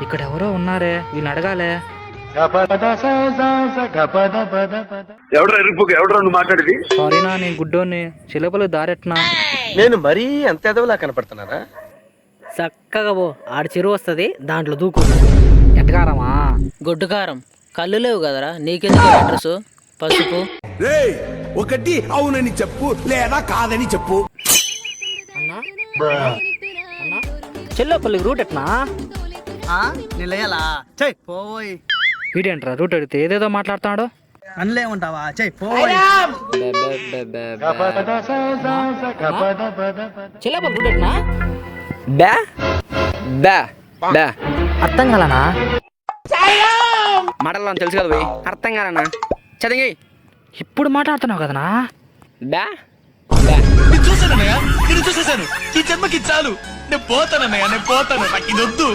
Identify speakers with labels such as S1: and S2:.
S1: ఇక్కడ ఎవరో ఉన్నారే, వీళ్ళని అడగాలే.
S2: ఎవడరా నువ్వు మాట్లాడేది?
S1: సారీనా, నేను గుడ్డోని. చిలపలు దారెట్నా?
S3: నేను మరీ అంత ఎదవలా కనపడుతున్నారా?
S4: చక్కగా పో, ఆడ చెరువు వస్తుంది, దాంట్లో దూకు.
S1: ఎట్టగారమా?
S4: గొడ్డు కారం. కళ్ళు లేవు కదరా, నీకెందుకు అడ్రస్? పసుపు.
S5: ఒకటి అవునని చెప్పు లేదా కాదని చెప్పు.
S1: అన్నా చెల్లపల్లికి రూట్ ఎట్నా?
S6: నిలయలా చెయ్ పోయ్.
S1: వీడేంట్రా రూట్ అడిగితే ఏదేదో మాట్లాడుతున్నాడు.
S6: అనలేమంటావా? చెయ్ పోయ్.
S1: చెల్లపల్లి రూట్ ఎట్నా?
S4: బ్యా బ్యా బ్యా.
S1: అర్థం కలనా?
S4: మాటల్లో తెలుసు కదా పోయి, అర్థం కాదన్నా. చదివి
S1: ఇప్పుడు మాట్లాడుతున్నావు కదనా?
S4: బ్యా
S5: చూసానన్నయ్య, నేను చూసేసాను. ఈ జన్మకి చాలు. నేను పోతానన్నయ్య, నేను పోతాను. నాకు ఇది వద్దు.